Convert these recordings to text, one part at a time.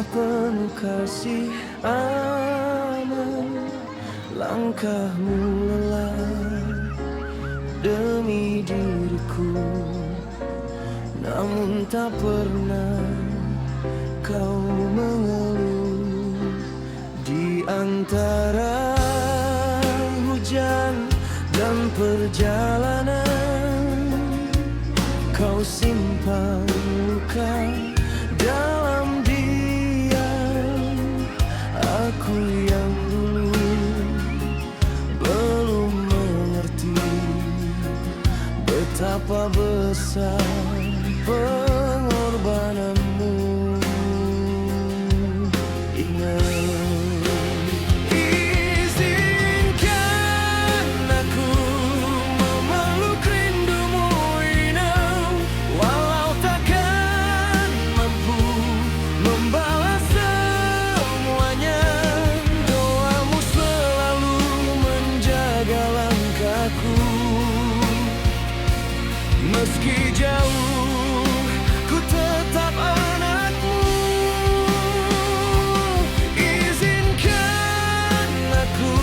Wajah penuh kasih aman, langkahmu lelah demi diriku, namun tak pernah kau mengeluh. Di antara hujan dan perjalanan, kau simpan luka dalam diam. Aku yang dulu belum mengerti betapa besar pengorbananmu. Ingat, izinkan aku memeluk rindumu, Inam, walau takkan mampu membalas semuanya. Doamu selalu menjaga langkahku, meski jauh ku tetap anakmu. Izinkan aku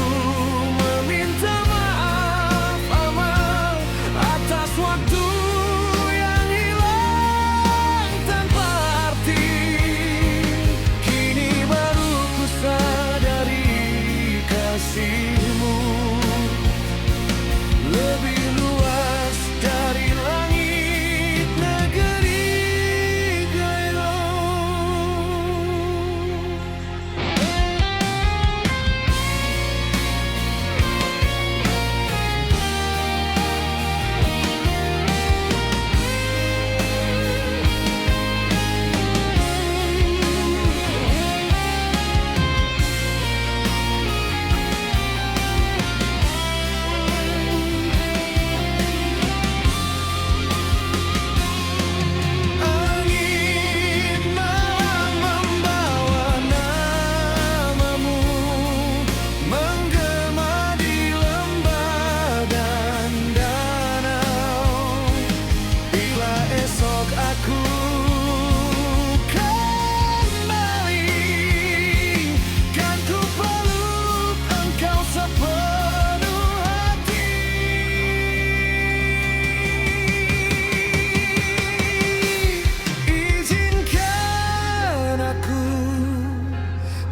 meminta maaf amal atas waktu yang hilang tanpa arti. Kini baru ku sadari kasihmu lebih luas dari langit negeri Gairong. Angin malam membawa namamu menggema di lembah dan danau. Bila esok aku kembali, kan ku peluk engkau sepenuh hati. Izinkan aku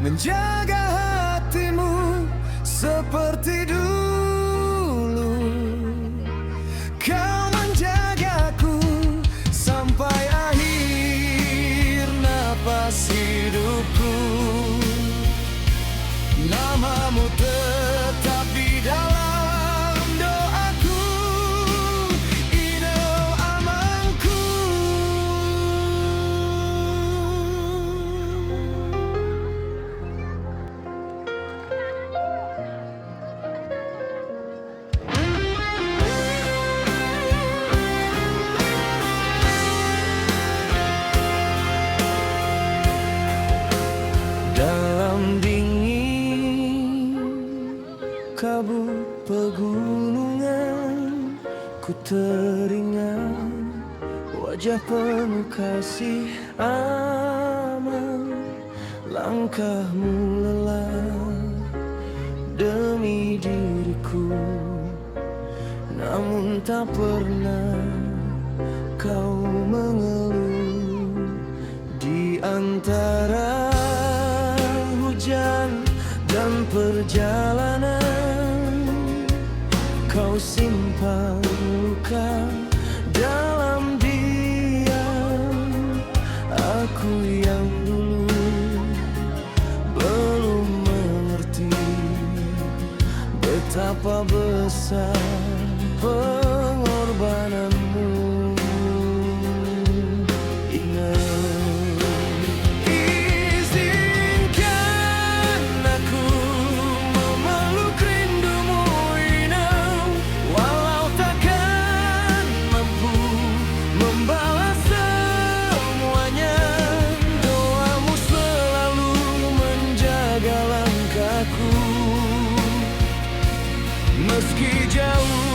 menjaga hatimu seperti dulu. Kau menjagaku sampai akhir napas hidupku. Namamu tetap di dalam doaku, Inau Amangku. Dalam dingin kabut pegunungan, ku teringat wajah penuh kasih aman, langkahmu lelah demi diriku, namun tak pernah kau mengeluh. Di antara hujan dan perjalanan, kau simpan luka dalam diam. Aku yang dulu belum mengerti betapa besar pengorbananmu. Ingat, izinkan aku memeluk rindumu, Inam, walau takkan mampu membalas semuanya. Doamu selalu menjaga langkahku, meski jauh